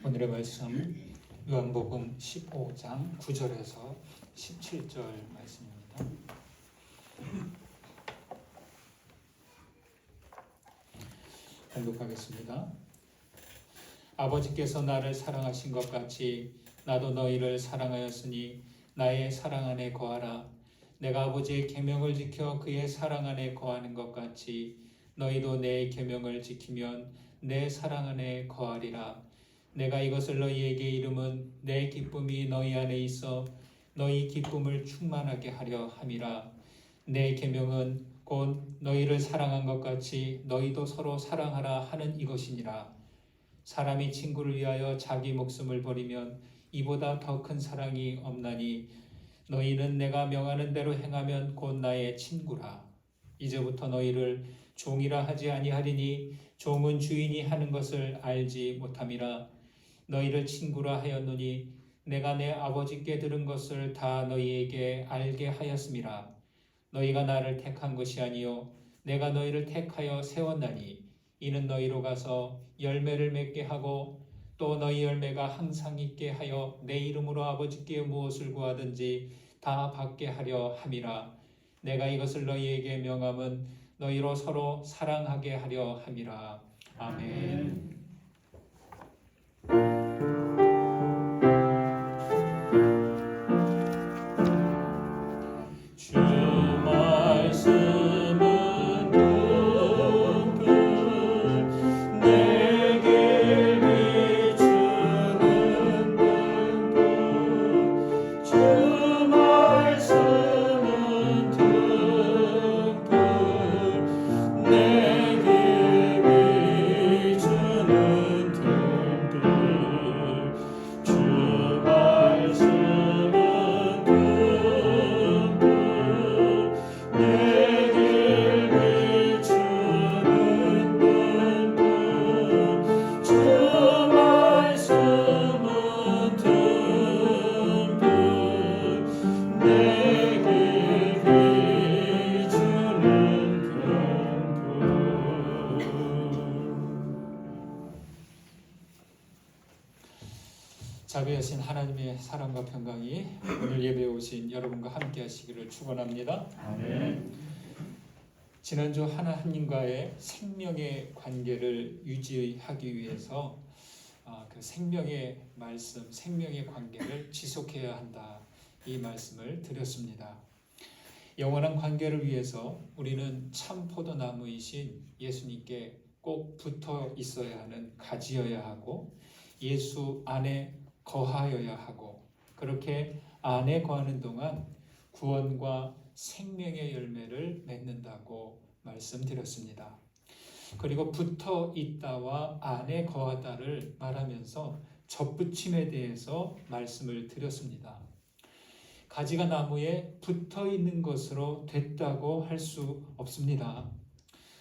오늘의 말씀 요한복음 15장 9절에서 17절 말씀입니다. 공독하겠습니다. 아버지께서 나를 사랑하신 것 같이 나도 너희를 사랑하였으니 나의 사랑 안에 거하라. 내가 아버지의 계명을 지켜 그의 사랑 안에 거하는 것 같이 너희도 내 계명을 지키면 내 사랑 안에 거하리라. 내가 이것을 너희에게 이름은 내 기쁨이 너희 안에 있어 너희 기쁨을 충만하게 하려 함이라. 내 계명은 곧 너희를 사랑한 것 같이 너희도 서로 사랑하라 하는 이것이니라. 사람이 친구를 위하여 자기 목숨을 버리면 이보다 더 큰 사랑이 없나니 너희는 내가 명하는 대로 행하면 곧 나의 친구라. 이제부터 너희를 종이라 하지 아니하리니 종은 주인이 하는 것을 알지 못함이라. 너희를 친구라 하였노니 내가 내 아버지께 들은 것을 다 너희에게 알게 하였음이라. 너희가 나를 택한 것이 아니요 내가 너희를 택하여 세웠나니 이는 너희로 가서 열매를 맺게 하고 또 너희 열매가 항상 있게 하여 내 이름으로 아버지께 무엇을 구하든지 다 받게 하려 함이라. 내가 이것을 너희에게 명함은 너희로 서로 사랑하게 하려 함이라. 아멘. 주 말씀은 둥글 내게 비추는 등불. 주 말씀은 등불 내게 비추는 등불. 주 말씀은 자비하신 하나님의 사랑과 평강이 오늘 예배에 오신 여러분과 함께 하시기를 축원합니다. 아멘. 지난주 하나님과의 생명의 관계를 유지하기 위해서 그 생명의 말씀, 생명의 관계를 지속해야 한다, 이 말씀을 드렸습니다. 영원한 관계를 위해서 우리는 참 포도나무이신 예수님께 꼭 붙어 있어야 하는 가지여야 하고 예수 안에 거하여야 하고, 그렇게 안에 거하는 동안 구원과 생명의 열매를 맺는다고 말씀드렸습니다. 그리고 붙어 있다와 안에 거하다를 말하면서 접붙임에 대해서 말씀을 드렸습니다. 가지가 나무에 붙어 있는 것으로 됐다고 할 수 없습니다.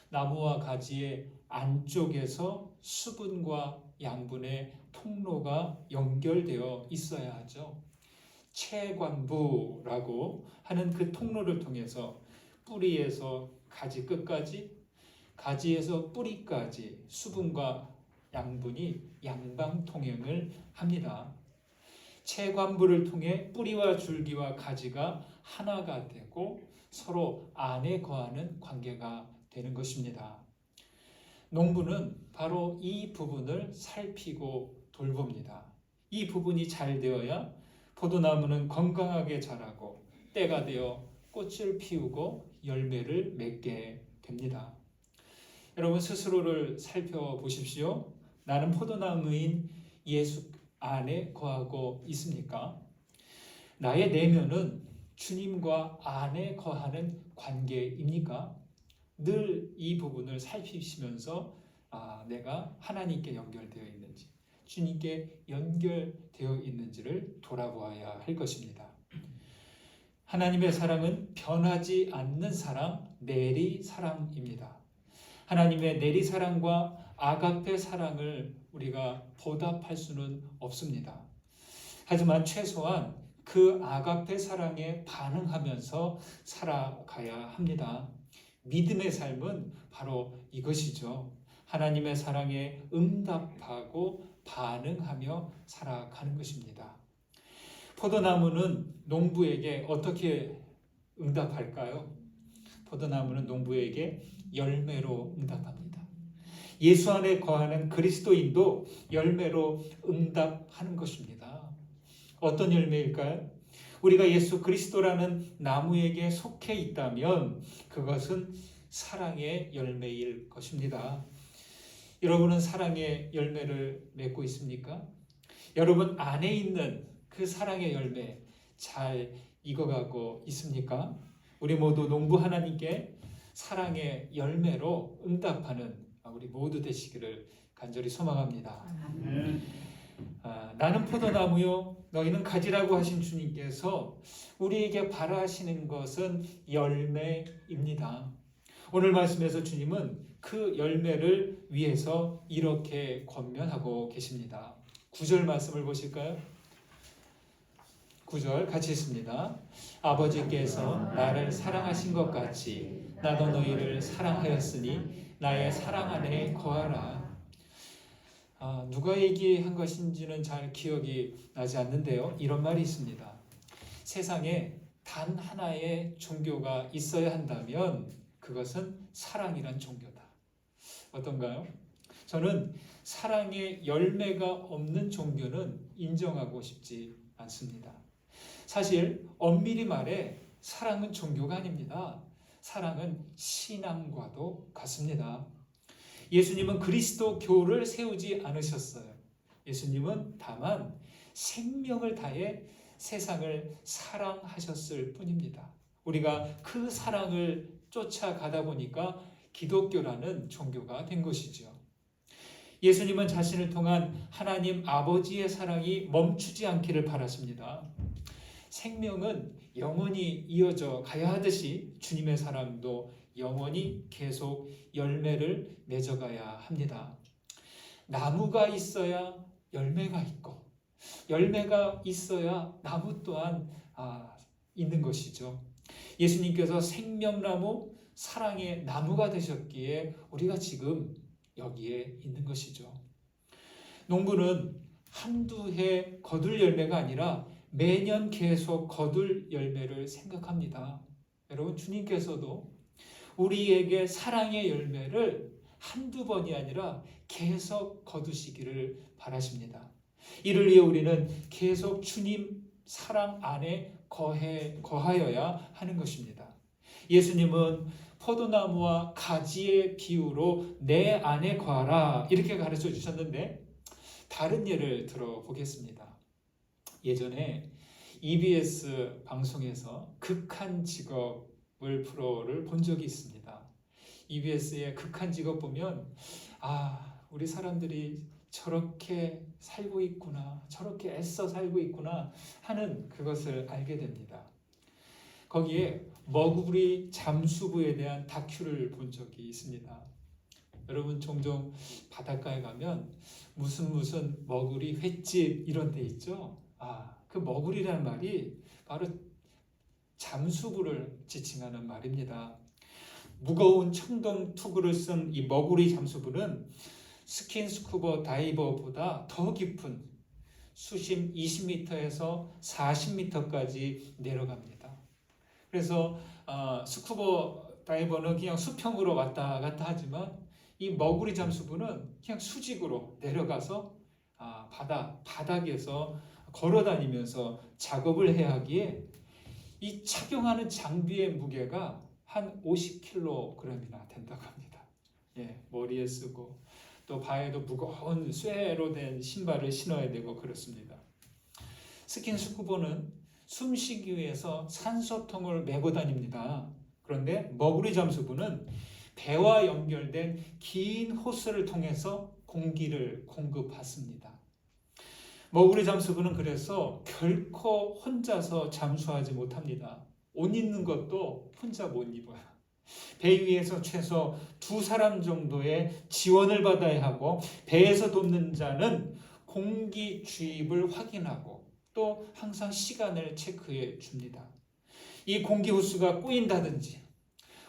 나무와 가지의 안쪽에서 수분과 양분의 통로가 연결되어 있어야 하죠. 채관부라고 하는 그 통로를 통해서 뿌리에서 가지 끝까지, 가지에서 뿌리까지 수분과 양분이 양방 통행을 합니다. 채관부를 통해 뿌리와 줄기와 가지가 하나가 되고 서로 안에 거하는 관계가 되는 것입니다. 농부는 바로 이 부분을 살피고 돌봅니다. 이 부분이 잘 되어야 포도나무는 건강하게 자라고 때가 되어 꽃을 피우고 열매를 맺게 됩니다. 여러분 스스로를 살펴보십시오. 나는 포도나무인 예수 안에 거하고 있습니까? 나의 내면은 주님과 안에 거하는 관계입니까? 늘 이 부분을 살피시면서 내가 하나님께 연결되어 있는지, 주님께 연결되어 있는지를 돌아보아야 할 것입니다. 하나님의 사랑은 변하지 않는 사랑, 내리사랑입니다. 하나님의 내리사랑과 아가페 사랑을 우리가 보답할 수는 없습니다. 하지만 최소한 그 아가페 사랑에 반응하면서 살아가야 합니다. 믿음의 삶은 바로 이것이죠. 하나님의 사랑에 응답하고 반응하며 살아가는 것입니다. 포도나무는 농부에게 어떻게 응답할까요? 포도나무는 농부에게 열매로 응답합니다. 예수 안에 거하는 그리스도인도 열매로 응답하는 것입니다. 어떤 열매일까요? 우리가 예수 그리스도라는 나무에게 속해 있다면 그것은 사랑의 열매일 것입니다. 여러분은 사랑의 열매를 맺고 있습니까? 여러분 안에 있는 그 사랑의 열매 잘 익어가고 있습니까? 우리 모두 농부 하나님께 사랑의 열매로 응답하는 우리 모두 되시기를 간절히 소망합니다. 나는 포도나무요 너희는 가지라고 하신 주님께서 우리에게 바라시는 것은 열매입니다. 오늘 말씀에서 주님은 그 열매를 위해서 이렇게 권면하고 계십니다. 9절 말씀을 보실까요? 9절 같이 읽습니다. 아버지께서 나를 사랑하신 것 같이 나도 너희를 사랑하였으니 나의 사랑 안에 거하라. 누가 얘기한 것인지는 잘 기억이 나지 않는데요. 이런 말이 있습니다. 세상에 단 하나의 종교가 있어야 한다면 그것은 사랑이란 종교다. 어떤가요? 저는 사랑의 열매가 없는 종교는 인정하고 싶지 않습니다. 사실 엄밀히 말해 사랑은 종교가 아닙니다. 사랑은 신앙과도 같습니다. 예수님은 그리스도교를 세우지 않으셨어요. 예수님은 다만 생명을 다해 세상을 사랑하셨을 뿐입니다. 우리가 그 사랑을 쫓아가다 보니까 기독교라는 종교가 된 것이죠. 예수님은 자신을 통한 하나님 아버지의 사랑이 멈추지 않기를 바라십니다. 생명은 영원히 이어져 가야 하듯이 주님의 사랑도 영원히 계속 열매를 맺어가야 합니다. 나무가 있어야 열매가 있고 열매가 있어야 나무 또한 있는 것이죠. 예수님께서 생명나무 사랑의 나무가 되셨기에 우리가 지금 여기에 있는 것이죠. 농부는 한두 해 거둘 열매가 아니라 매년 계속 거둘 열매를 생각합니다. 여러분 주님께서도 우리에게 사랑의 열매를 한두 번이 아니라 계속 거두시기를 바라십니다. 이를 위해 우리는 계속 주님 사랑 안에 거하여야 하는 것입니다. 예수님은 포도나무와 가지의 비유로 내 안에 거하라 이렇게 가르쳐 주셨는데 다른 예를 들어보겠습니다. 예전에 EBS 방송에서 극한 직업을 프로를 본 적이 있습니다. EBS의 극한 직업 보면 우리 사람들이 저렇게 살고 있구나, 저렇게 애써 살고 있구나 하는 그것을 알게 됩니다. 거기에 머구리 잠수부에 대한 다큐를 본 적이 있습니다. 여러분 종종 바닷가에 가면 무슨 머구리 횟집 이런 데 있죠. 그 머구리라는 말이 바로 잠수부를 지칭하는 말입니다. 무거운 청동 투구를 쓴 이 머구리 잠수부는 스킨스쿠버 다이버보다 더 깊은 수심 20m에서 40m까지 내려갑니다. 그래서 스쿠버 다이버는 그냥 수평으로 왔다 갔다 하지만 이 머구리 잠수부는 그냥 수직으로 내려가서 바닥에서 걸어 다니면서 작업을 해야 하기에 이 착용하는 장비의 무게가 한 50kg이나 된다고 합니다. 머리에 쓰고 또 발에도 무거운 쇠로 된 신발을 신어야 되고 그렇습니다. 스킨스쿠버는 숨쉬기 위해서 산소통을 메고 다닙니다. 그런데 머구리 잠수부는 배와 연결된 긴 호스를 통해서 공기를 공급받습니다. 머구리 잠수부는 그래서 결코 혼자서 잠수하지 못합니다. 옷 입는 것도 혼자 못 입어요. 배 위에서 최소 2사람 정도의 지원을 받아야 하고 배에서 돕는 자는 공기 주입을 확인하고 또 항상 시간을 체크해 줍니다. 이 공기 호스가 꼬인다든지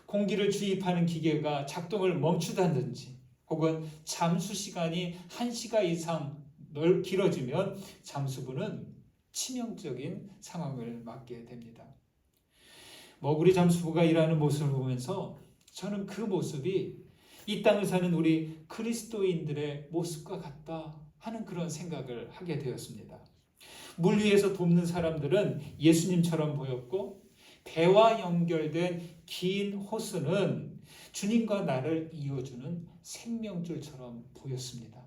공기를 주입하는 기계가 작동을 멈추다든지 혹은 잠수 시간이 1시간 이상 길어지면 잠수부는 치명적인 상황을 맞게 됩니다. 머구리 잠수부가 일하는 모습을 보면서 저는 그 모습이 이 땅을 사는 우리 그리스도인들의 모습과 같다 하는 그런 생각을 하게 되었습니다. 물 위에서 돕는 사람들은 예수님처럼 보였고, 배와 연결된 긴 호스는 주님과 나를 이어주는 생명줄처럼 보였습니다.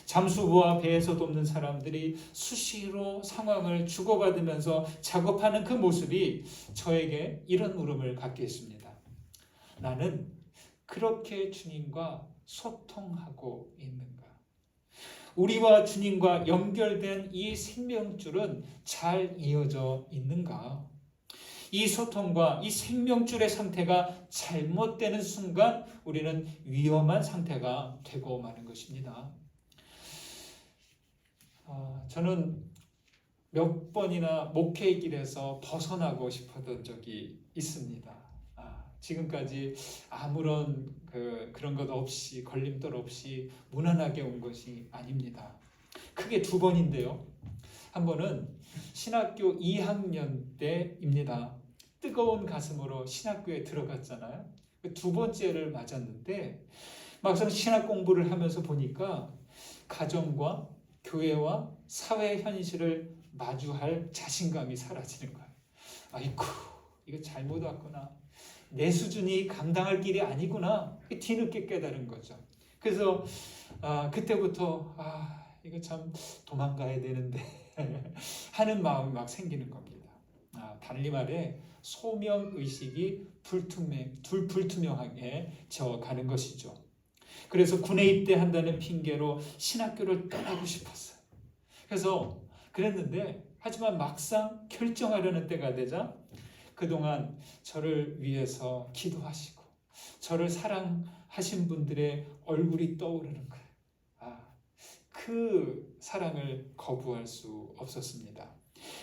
잠수부와 배에서 돕는 사람들이 수시로 상황을 주고받으면서 작업하는 그 모습이 저에게 이런 물음을 갖게 했습니다. 나는 그렇게 주님과 소통하고 있는가? 우리와 주님과 연결된 이 생명줄은 잘 이어져 있는가? 이 소통과 이 생명줄의 상태가 잘못되는 순간 우리는 위험한 상태가 되고 마는 것입니다. 저는 몇 번이나 목회의 길에서 벗어나고 싶었던 적이 있습니다. 지금까지 아무런 그런 것 없이, 걸림돌 없이 무난하게 온 것이 아닙니다. 크게 2번인데요. 한 번은 신학교 2학년 때입니다. 뜨거운 가슴으로 신학교에 들어갔잖아요. 2번째를 맞았는데 막상 신학 공부를 하면서 보니까 가정과 교회와 사회 현실을 마주할 자신감이 사라지는 거예요. 아이고, 이거 잘못 왔구나. 내 수준이 감당할 길이 아니구나. 뒤늦게 깨달은 거죠. 그래서 그때부터 이거 참 도망가야 되는데 하는 마음이 막 생기는 겁니다. 달리 말해 소명의식이 불투명하게 저어가는 것이죠. 그래서 군에 입대한다는 핑계로 신학교를 떠나고 싶었어요. 그래서 그랬는데, 하지만 막상 결정하려는 때가 되자 그동안 저를 위해서 기도하시고 저를 사랑하신 분들의 얼굴이 떠오르는 거예요. 그 사랑을 거부할 수 없었습니다.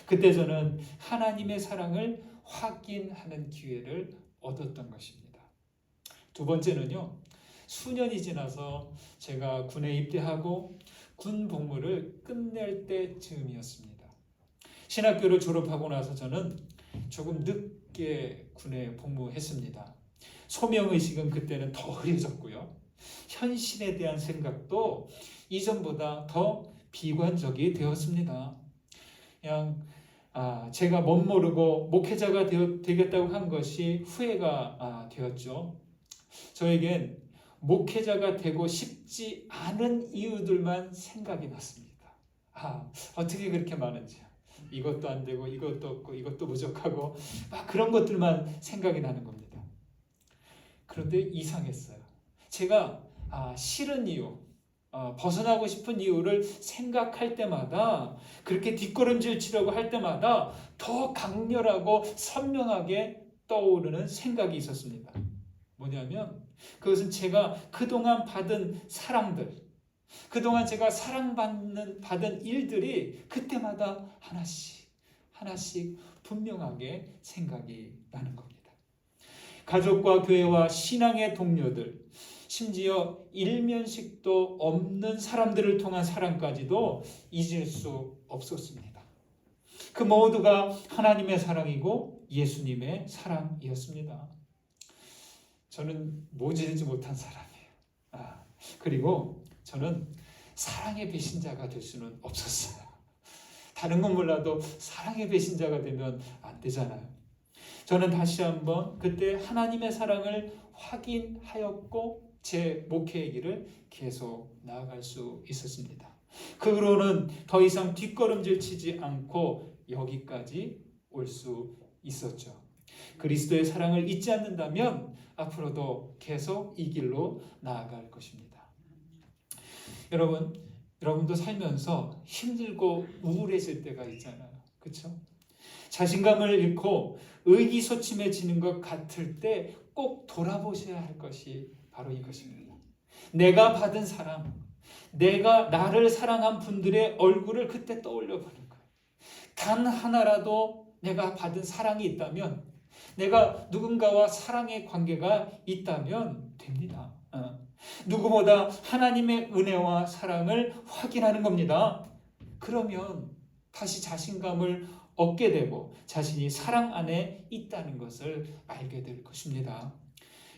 그때 저는 하나님의 사랑을 확인하는 기회를 얻었던 것입니다. 2번째는요. 수년이 지나서 제가 군에 입대하고 군 복무를 끝낼 때쯤이었습니다. 신학교를 졸업하고 나서 저는 조금 늦게 군에 복무했습니다. 소명의식은 그때는 더 흐려졌고요. 현실에 대한 생각도 이전보다 더 비관적이 되었습니다. 그냥 제가 멋모르고 목회자가 되겠다고 한 것이 후회가 되었죠. 저에겐 목회자가 되고 싶지 않은 이유들만 생각이 났습니다. 어떻게 그렇게 많은지요. 이것도 안 되고 이것도 없고 이것도 부족하고 막 그런 것들만 생각이 나는 겁니다. 그런데 이상했어요. 제가 싫은 이유, 벗어나고 싶은 이유를 생각할 때마다, 그렇게 뒷걸음질 치려고 할 때마다 더 강렬하고 선명하게 떠오르는 생각이 있었습니다. 뭐냐면 그것은 제가 그동안 받은 사랑들, 그동안 제가 받은 일들이 그때마다 하나씩 분명하게 생각이 나는 겁니다. 가족과 교회와 신앙의 동료들, 심지어 일면식도 없는 사람들을 통한 사랑까지도 잊을 수 없었습니다. 그 모두가 하나님의 사랑이고 예수님의 사랑이었습니다. 저는 모질지 못한 사람이에요. 그리고 저는 사랑의 배신자가 될 수는 없었어요. 다른 건 몰라도 사랑의 배신자가 되면 안 되잖아요. 저는 다시 한번 그때 하나님의 사랑을 확인하였고 제 목회의 길을 계속 나아갈 수 있었습니다. 그 후로는 더 이상 뒷걸음질 치지 않고 여기까지 올 수 있었죠. 그리스도의 사랑을 잊지 않는다면 앞으로도 계속 이 길로 나아갈 것입니다. 여러분도 살면서 힘들고 우울해질 때가 있잖아요. 그렇죠? 자신감을 잃고 의기소침해지는 것 같을 때 꼭 돌아보셔야 할 것이 바로 이것입니다. 내가 받은 사랑, 내가 나를 사랑한 분들의 얼굴을 그때 떠올려 보는 거예요. 단 하나라도 내가 받은 사랑이 있다면, 내가 누군가와 사랑의 관계가 있다면 됩니다. 누구보다 하나님의 은혜와 사랑을 확인하는 겁니다. 그러면 다시 자신감을 얻게 되고 자신이 사랑 안에 있다는 것을 알게 될 것입니다.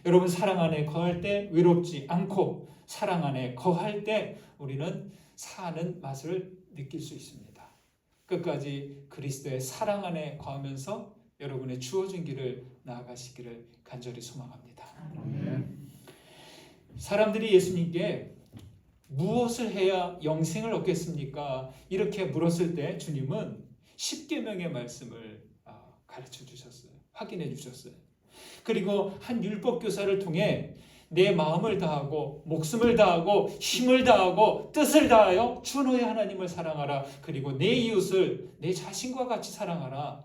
여러분, 사랑 안에 거할 때 외롭지 않고 사랑 안에 거할 때 우리는 사는 맛을 느낄 수 있습니다. 끝까지 그리스도의 사랑 안에 거하면서 여러분의 주어진 길을 나아가시기를 간절히 소망합니다. 사람들이 예수님께 무엇을 해야 영생을 얻겠습니까? 이렇게 물었을 때 주님은 십계명의 말씀을 가르쳐 주셨어요. 확인해 주셨어요. 그리고 한 율법 교사를 통해 내 마음을 다하고 목숨을 다하고 힘을 다하고 뜻을 다하여 주 너의 하나님을 사랑하라. 그리고 내 이웃을 내 자신과 같이 사랑하라.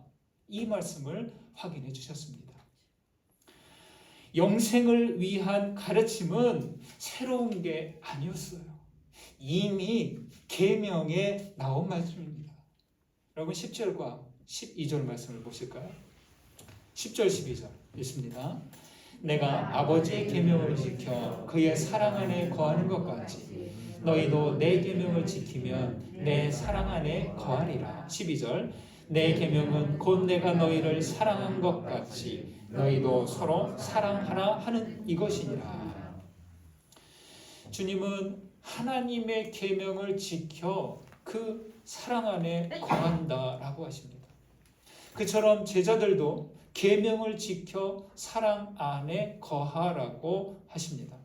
이 말씀을 확인해 주셨습니다. 영생을 위한 가르침은 새로운 게 아니었어요. 이미 계명에 나온 말씀입니다. 여러분 10절과 12절 말씀을 보실까요? 10절 12절 있습니다. 내가 아버지의 계명을 지켜 그의 사랑 안에 거하는 것 같이 너희도 내 계명을 지키면 내 사랑 안에 거하리라. 12절 내 계명은 곧 내가 너희를 사랑한 것 같이 너희도 서로 사랑하라 하는 이것이니라. 주님은 하나님의 계명을 지켜 그 사랑 안에 거한다라고 하십니다. 그처럼 제자들도 계명을 지켜 사랑 안에 거하라고 하십니다.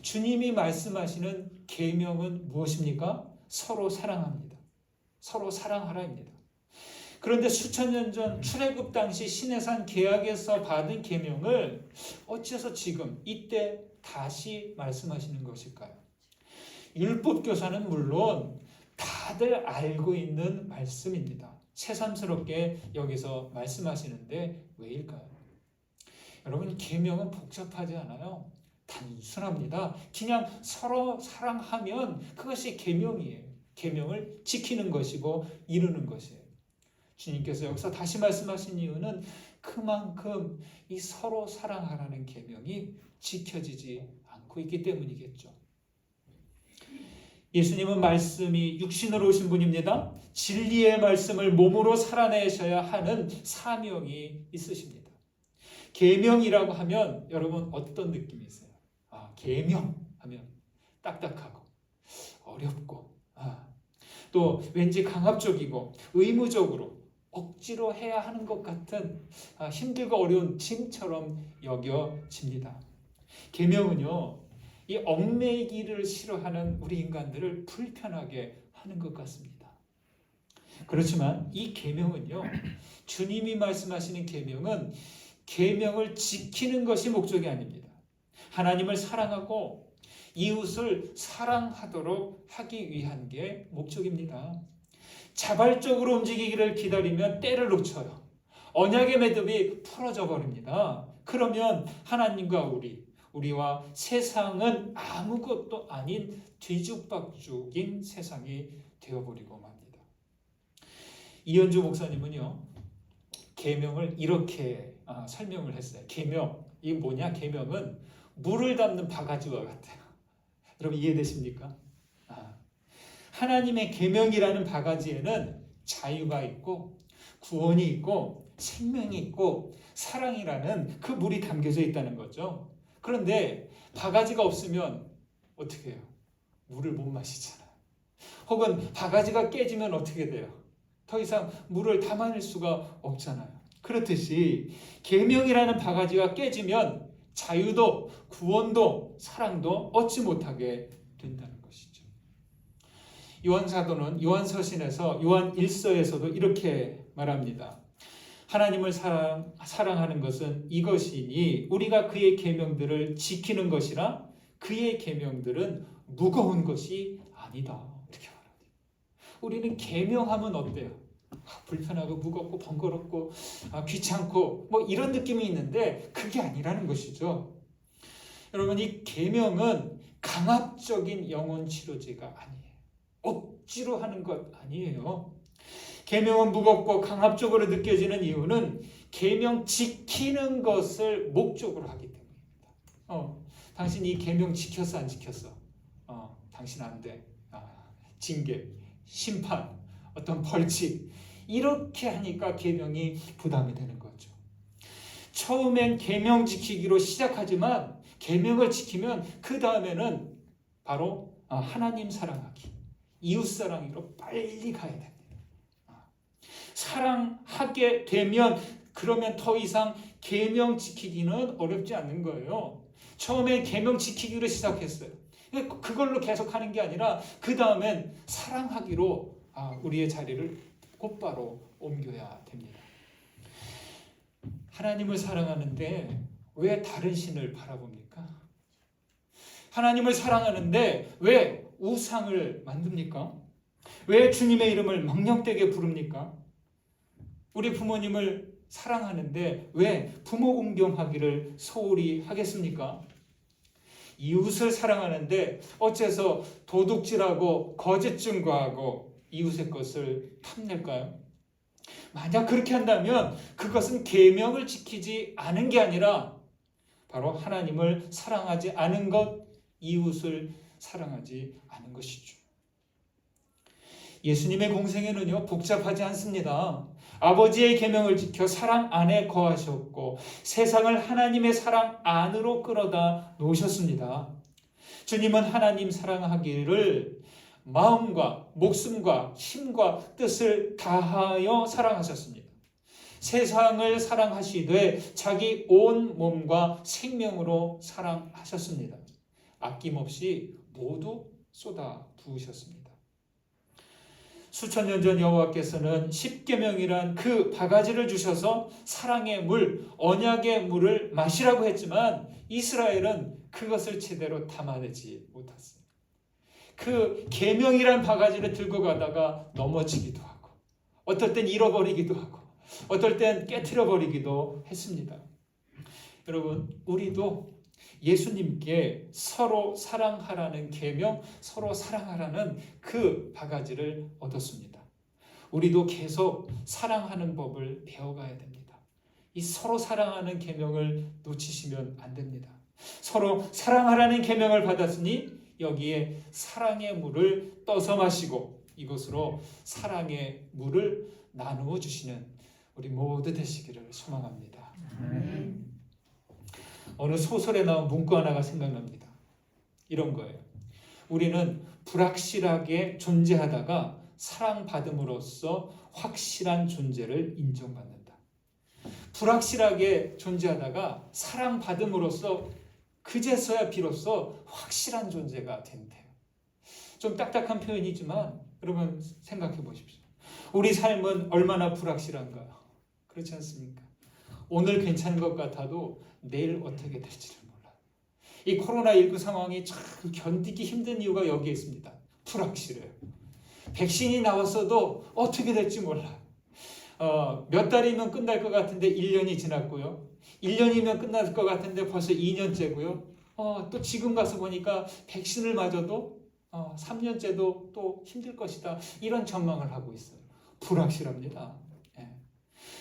주님이 말씀하시는 계명은 무엇입니까? 서로 사랑합니다. 서로 사랑하라입니다. 그런데 수천 년 전 출애굽 당시 시내산 계약에서 받은 계명을 어째서 지금 이때 다시 말씀하시는 것일까요? 율법 교사는 물론 다들 알고 있는 말씀입니다. 새삼스럽게 여기서 말씀하시는데 왜일까요? 여러분, 계명은 복잡하지 않아요. 단순합니다. 그냥 서로 사랑하면 그것이 계명이에요. 계명을 지키는 것이고 이루는 것이에요. 주님께서 여기서 다시 말씀하신 이유는 그만큼 이 서로 사랑하라는 계명이 지켜지지 않고 있기 때문이겠죠. 예수님은 말씀이 육신으로 오신 분입니다. 진리의 말씀을 몸으로 살아내셔야 하는 사명이 있으십니다. 계명이라고 하면 여러분 어떤 느낌이세요? 계명 하면 딱딱하고 어렵고 또 왠지 강압적이고 의무적으로 억지로 해야 하는 것 같은 힘들고 어려운 짐처럼 여겨집니다. 계명은요, 이 얽매이기를 싫어하는 우리 인간들을 불편하게 하는 것 같습니다. 그렇지만 이 계명은요, 주님이 말씀하시는 계명은 계명을 지키는 것이 목적이 아닙니다. 하나님을 사랑하고 이웃을 사랑하도록 하기 위한 게 목적입니다. 자발적으로 움직이기를 기다리면 때를 놓쳐요. 언약의 매듭이 풀어져 버립니다. 그러면 하나님과 우리와 세상은 아무것도 아닌 뒤죽박죽인 세상이 되어버리고 맙니다. 이현주 목사님은요, 계명을 이렇게 설명을 했어요. 계명, 이게 뭐냐? 계명은 물을 담는 바가지와 같아요. 여러분 이해되십니까? 하나님의 계명이라는 바가지에는 자유가 있고 구원이 있고 생명이 있고 사랑이라는 그 물이 담겨져 있다는 거죠. 그런데 바가지가 없으면 어떻게 해요? 물을 못 마시잖아요. 혹은 바가지가 깨지면 어떻게 돼요? 더 이상 물을 담아낼 수가 없잖아요. 그렇듯이 계명이라는 바가지가 깨지면 자유도 구원도 사랑도 얻지 못하게 된다는 것이죠. 요한사도는 요한서신에서 요한 1서에서도 이렇게 말합니다. 하나님을 사랑하는 것은 이것이니 우리가 그의 계명들을 지키는 것이라 그의 계명들은 무거운 것이 아니다. 이렇게 말합니다. 우리는 계명하면 어때요? 불편하고 무겁고 번거롭고 귀찮고 뭐 이런 느낌이 있는데 그게 아니라는 것이죠. 여러분, 이 계명은 강압적인 영혼 치료제가 아니에요. 억지로 하는 것 아니에요. 계명은 무겁고 강압적으로 느껴지는 이유는 계명 지키는 것을 목적으로 하기 때문입니다. 당신 이 계명 지켰어 안 지켰어? 당신 안 돼. 징계, 심판, 어떤 벌칙 이렇게 하니까 계명이 부담이 되는 거죠. 처음엔 계명 지키기로 시작하지만 계명을 지키면 그 다음에는 바로 하나님 사랑하기, 이웃 사랑으로 빨리 가야 됩니다. 사랑하게 되면 그러면 더 이상 계명 지키기는 어렵지 않는 거예요. 처음에 계명 지키기로 시작했어요. 그걸로 계속하는 게 아니라 그 다음엔 사랑하기로 우리의 자리를 곧바로 옮겨야 됩니다. 하나님을 사랑하는데 왜 다른 신을 바라봅니까? 하나님을 사랑하는데 왜 우상을 만듭니까? 왜 주님의 이름을 망령되게 부릅니까? 우리 부모님을 사랑하는데 왜 부모 공경하기를 소홀히 하겠습니까? 이웃을 사랑하는데 어째서 도둑질하고 거짓 증거하고 이웃의 것을 탐낼까요? 만약 그렇게 한다면 그것은 계명을 지키지 않은 게 아니라 바로 하나님을 사랑하지 않은 것, 이웃을 사랑하지 않은 것이죠. 예수님의 공생애는요 복잡하지 않습니다. 아버지의 계명을 지켜 사랑 안에 거하셨고 세상을 하나님의 사랑 안으로 끌어다 놓으셨습니다. 주님은 하나님 사랑하기를 마음과 목숨과 힘과 뜻을 다하여 사랑하셨습니다. 세상을 사랑하시되 자기 온 몸과 생명으로 사랑하셨습니다. 아낌없이 모두 쏟아 부으셨습니다. 수천 년 전 여호와께서는 십계명이란 그 바가지를 주셔서 사랑의 물, 언약의 물을 마시라고 했지만 이스라엘은 그것을 제대로 담아내지 못했어요. 그 계명이란 바가지를 들고 가다가 넘어지기도 하고 어떨 땐 잃어버리기도 하고 어떨 땐 깨트려 버리기도 했습니다. 여러분, 우리도 예수님께 서로 사랑하라는 계명, 서로 사랑하라는 그 바가지를 얻었습니다. 우리도 계속 사랑하는 법을 배워가야 됩니다. 이 서로 사랑하는 계명을 놓치시면 안 됩니다. 서로 사랑하라는 계명을 받았으니 여기에 사랑의 물을 떠서 마시고 이것으로 사랑의 물을 나누어 주시는 우리 모두 되시기를 소망합니다. 어느 소설에 나온 문구 하나가 생각납니다. 이런 거예요. 우리는 불확실하게 존재하다가 사랑받음으로써 확실한 존재를 인정받는다. 불확실하게 존재하다가 사랑받음으로써 그제서야 비로소 확실한 존재가 된대요. 좀 딱딱한 표현이지만 여러분 생각해 보십시오. 우리 삶은 얼마나 불확실한가요? 그렇지 않습니까? 오늘 괜찮은 것 같아도 내일 어떻게 될지를 몰라요. 이 코로나19 상황이 참 견디기 힘든 이유가 여기에 있습니다. 불확실해요. 백신이 나왔어도 어떻게 될지 몰라요. 몇 달이면 끝날 것 같은데 1년이 지났고요. 1년이면 끝날 것 같은데 벌써 2년째고요. 또 지금 가서 보니까 백신을 맞아도 3년째도 또 힘들 것이다. 이런 전망을 하고 있어요. 불확실합니다.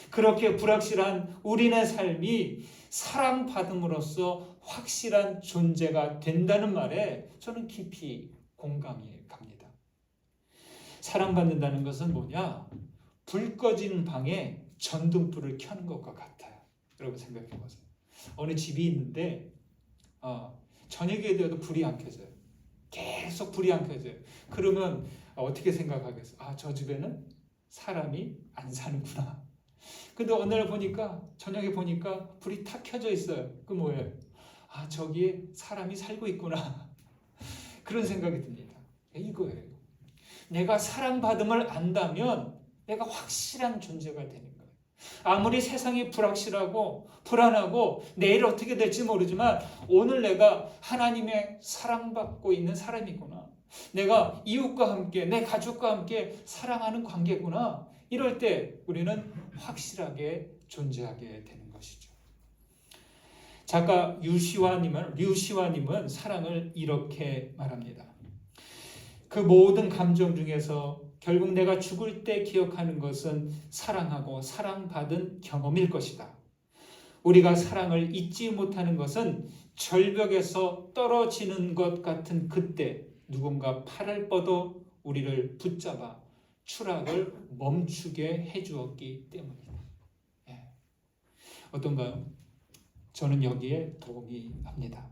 그렇게 불확실한 우리네 삶이 사랑받음으로써 확실한 존재가 된다는 말에 저는 깊이 공감이 갑니다. 사랑받는다는 것은 뭐냐? 불 꺼진 방에 전등불을 켜는 것과 같아요. 여러분 생각해 보세요. 어느 집이 있는데 저녁에 되어도 불이 안 켜져요. 계속 불이 안 켜져요. 그러면 어떻게 생각하겠어요? 저 집에는 사람이 안 사는구나. 근데 어느 날 보니까 저녁에 보니까 불이 탁 켜져 있어요. 그 뭐예요? 저기에 사람이 살고 있구나. 그런 생각이 듭니다. 이거예요. 내가 사랑받음을 안다면 내가 확실한 존재가 되는 거예요. 아무리 세상이 불확실하고 불안하고 내일 어떻게 될지 모르지만 오늘 내가 하나님의 사랑받고 있는 사람이구나. 내가 이웃과 함께 내 가족과 함께 사랑하는 관계구나. 이럴 때 우리는 확실하게 존재하게 되는 것이죠. 작가 류시화님은 사랑을 이렇게 말합니다. 그 모든 감정 중에서 결국 내가 죽을 때 기억하는 것은 사랑하고 사랑받은 경험일 것이다. 우리가 사랑을 잊지 못하는 것은 절벽에서 떨어지는 것 같은 그때 누군가 팔을 뻗어 우리를 붙잡아 추락을 멈추게 해주었기 때문이다. 예. 어떤가요? 저는 여기에 동의합니다.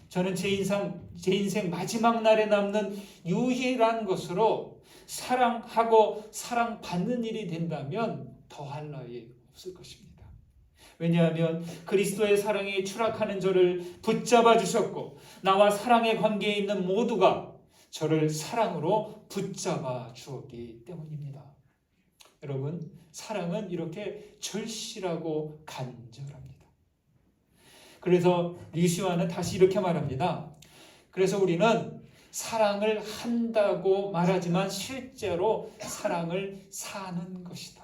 저는 제 인생 마지막 날에 남는 유일한 것으로 사랑하고 사랑받는 일이 된다면 더할 나위 없을 것입니다. 왜냐하면 그리스도의 사랑에 추락하는 저를 붙잡아 주셨고 나와 사랑의 관계에 있는 모두가 저를 사랑으로 붙잡아 주었기 때문입니다. 여러분, 사랑은 이렇게 절실하고 간절합니다. 그래서 류시와는 다시 이렇게 말합니다. 그래서 우리는 사랑을 한다고 말하지만 실제로 사랑을 사는 것이다.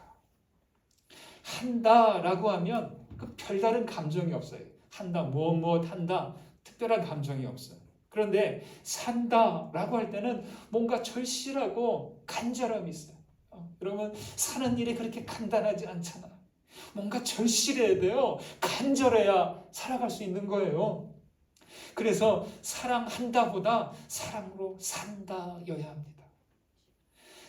한다라고 하면 그 별다른 감정이 없어요. 한다, 무엇 한다, 특별한 감정이 없어요. 그런데 산다라고 할 때는 뭔가 절실하고 간절함이 있어요. 여러분, 사는 일이 그렇게 간단하지 않잖아. 뭔가 절실해야 돼요. 간절해야 살아갈 수 있는 거예요. 그래서 사랑한다보다 사랑으로 산다여야 합니다.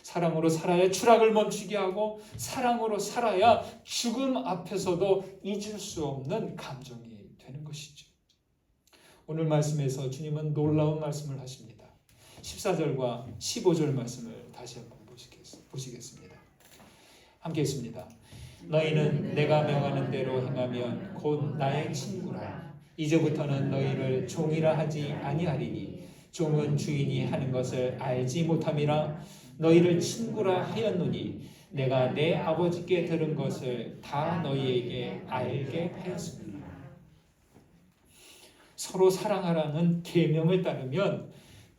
사랑으로 살아야 추락을 멈추게 하고 사랑으로 살아야 죽음 앞에서도 잊을 수 없는 감정이 되는 것이죠. 오늘 말씀에서 주님은 놀라운 말씀을 하십니다. 14절과 15절 말씀을 다시 한번 보시겠습니다. 함께 했습니다. 너희는 내가 명하는 대로 행하면 곧 나의 친구라. 이제부터는 너희를 종이라 하지 아니하리니 종은 주인이 하는 것을 알지 못함이라. 너희를 친구라 하였노니 내가 내 아버지께 들은 것을 다 너희에게 알게 하였습니다. 서로 사랑하라는 계명을 따르면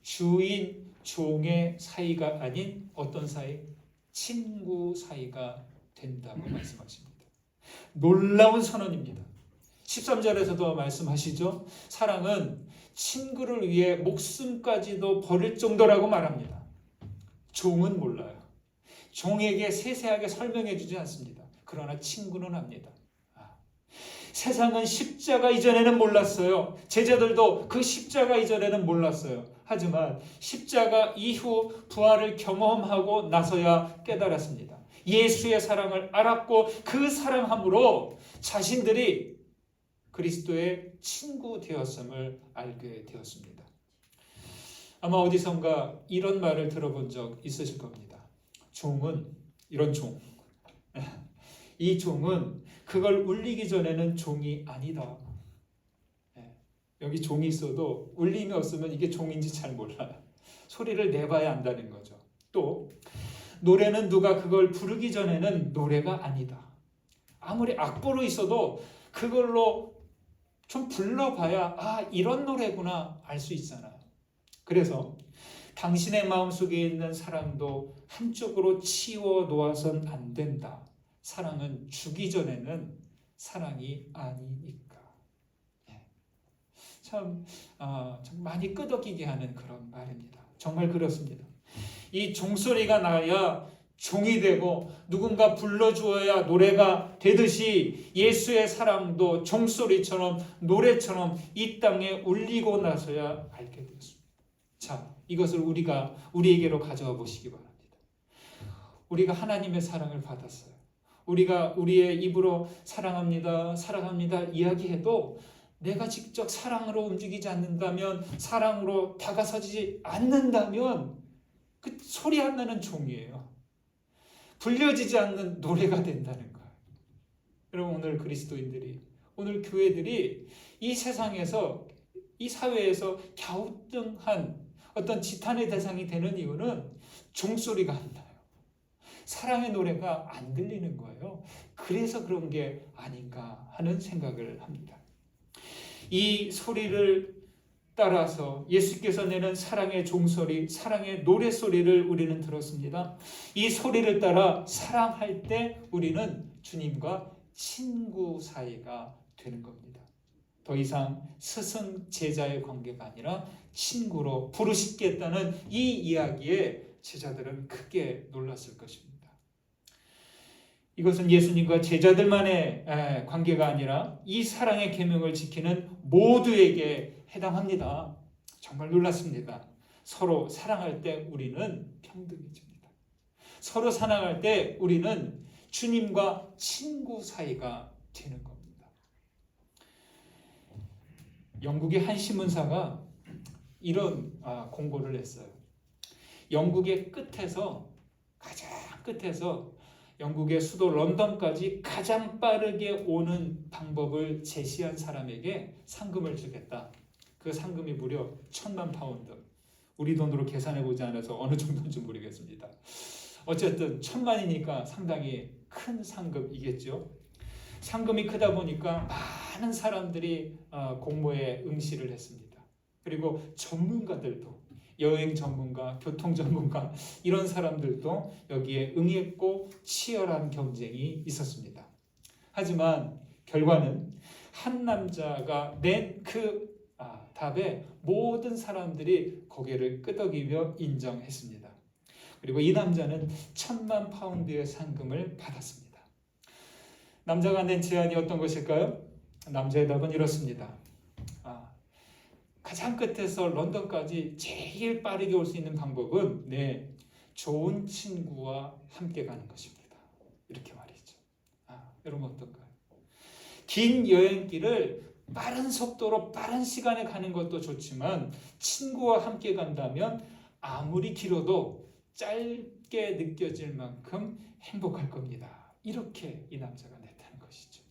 주인 종의 사이가 아닌 어떤 사이? 친구 사이가 된다고 말씀하십니다. 놀라운 선언입니다. 13절에서도 말씀하시죠. 사랑은 친구를 위해 목숨까지도 버릴 정도라고 말합니다. 종은 몰라요. 종에게 세세하게 설명해 주지 않습니다. 그러나 친구는 합니다. 세상은 십자가 이전에는 몰랐어요. 제자들도 그 십자가 이전에는 몰랐어요. 하지만 십자가 이후 부활을 경험하고 나서야 깨달았습니다. 예수의 사랑을 알았고 그 사랑함으로 자신들이 그리스도의 친구 되었음을 알게 되었습니다. 아마 어디선가 이런 말을 들어본 적 있으실 겁니다. 종은, 이런 종, 이 종은 그걸 울리기 전에는 종이 아니다. 여기 종이 있어도 울림이 없으면 이게 종인지 잘 몰라요. 소리를 내봐야 안다는 거죠. 또 노래는 누가 그걸 부르기 전에는 노래가 아니다. 아무리 악보로 있어도 그걸로 좀 불러봐야 이런 노래구나 알 수 있잖아요. 그래서 당신의 마음속에 있는 사랑도 한쪽으로 치워 놓아선 안 된다. 사랑은 주기 전에는 사랑이 아니니까. 참 많이 끄덕이게 하는 그런 말입니다. 정말 그렇습니다. 이 종소리가 나야 종이 되고 누군가 불러주어야 노래가 되듯이 예수의 사랑도 종소리처럼 노래처럼 이 땅에 울리고 나서야 알게 되었습니다. 자, 이것을 우리에게로 가져와 보시기 바랍니다. 우리가 하나님의 사랑을 받았어요. 우리가 우리의 입으로 사랑합니다, 사랑합니다 이야기해도 내가 직접 사랑으로 움직이지 않는다면, 사랑으로 다가서지 않는다면 그 소리 안 나는 종이에요. 불려지지 않는 노래가 된다는 거예요. 여러분, 오늘 그리스도인들이, 오늘 교회들이 이 세상에서, 이 사회에서 갸우뚱한 어떤 지탄의 대상이 되는 이유는 종소리가 안 나요. 사랑의 노래가 안 들리는 거예요. 그래서 그런 게 아닌가 하는 생각을 합니다. 이 소리를 따라서 예수께서 내는 사랑의 종소리, 사랑의 노래소리를 우리는 들었습니다. 이 소리를 따라 사랑할 때 우리는 주님과 친구 사이가 되는 겁니다. 더 이상 스승 제자의 관계가 아니라 친구로 부르시겠다는 이 이야기에 제자들은 크게 놀랐을 것입니다. 이것은 예수님과 제자들만의 관계가 아니라 이 사랑의 계명을 지키는 모두에게 해당합니다. 정말 놀랐습니다. 서로 사랑할 때 우리는 평등해집니다. 서로 사랑할 때 우리는 주님과 친구 사이가 되는 겁니다. 영국의 한 신문사가 이런 공고를 했어요. 영국의 끝에서, 가장 끝에서 영국의 수도 런던까지 가장 빠르게 오는 방법을 제시한 사람에게 상금을 주겠다. 그 상금이 무려 1,000만 파운드. 우리 돈으로 계산해보지 않아서 어느 정도인지 모르겠습니다. 어쨌든 1,000만이니까 상당히 큰 상금이겠죠. 상금이 크다 보니까 많은 사람들이 공모에 응시를 했습니다. 그리고 전문가들도, 여행 전문가, 교통 전문가, 이런 사람들도 여기에 응했고 치열한 경쟁이 있었습니다. 하지만 결과는 한 남자가 낸 그 답에 모든 사람들이 고개를 끄덕이며 인정했습니다. 그리고 이 남자는 1,000만 파운드의 상금을 받았습니다. 남자가 낸 제안이 어떤 것일까요? 남자의 답은 이렇습니다. 가장 끝에서 런던까지 제일 빠르게 올 수 있는 방법은 좋은 친구와 함께 가는 것입니다. 이렇게 말이죠. 여러분 어떨까요? 긴 여행길을 빠른 속도로 빠른 시간에 가는 것도 좋지만 친구와 함께 간다면 아무리 길어도 짧게 느껴질 만큼 행복할 겁니다. 이렇게 이 남자가 냈다는 것이죠.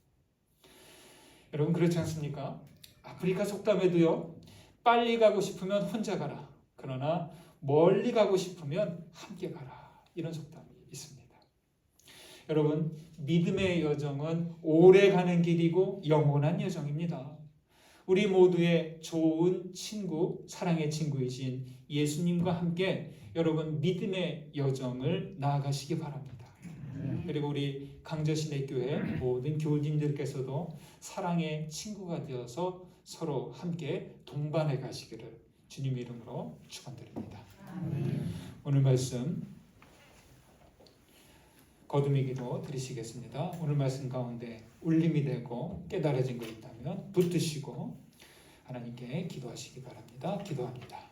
여러분 그렇지 않습니까? 아프리카 속담에도요, 빨리 가고 싶으면 혼자 가라. 그러나 멀리 가고 싶으면 함께 가라. 이런 속담이 있습니다. 여러분, 믿음의 여정은 오래 가는 길이고 영원한 여정입니다. 우리 모두의 좋은 친구, 사랑의 친구이신 예수님과 함께 여러분 믿음의 여정을 나아가시기 바랍니다. 그리고 우리 강저신의 교회 모든 교우님들께서도 사랑의 친구가 되어서 서로 함께 동반해 가시기를 주님 이름으로 축원드립니다. 오늘 말씀 거듭의 기도 드리시겠습니다. 오늘 말씀 가운데 울림이 되고 깨달아진 것 있다면 붙드시고 하나님께 기도하시기 바랍니다. 기도합니다.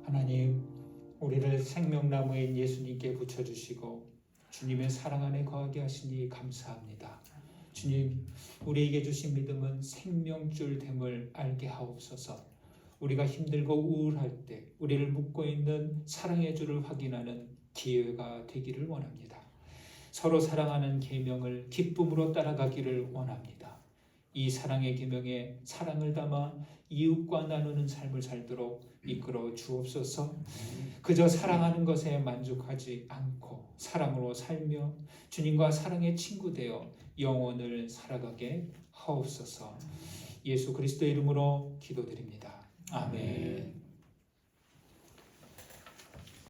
하나님, 우리를 생명나무인 예수님께 붙여주시고 주님의 사랑 안에 거하게 하시니 감사합니다. 주님, 우리에게 주신 믿음은 생명줄 됨을 알게 하옵소서. 우리가 힘들고 우울할 때 우리를 묶고 있는 사랑의 줄을 확인하는 기회가 되기를 원합니다. 서로 사랑하는 계명을 기쁨으로 따라가기를 원합니다. 이 사랑의 계명에 사랑을 담아 이웃과 나누는 삶을 살도록 이끌어 주옵소서. 그저 사랑하는 것에 만족하지 않고 사랑으로 살며 주님과 사랑의 친구 되어 영혼을 살아가게 하옵소서. 예수 그리스도 이름으로 기도드립니다. 아멘.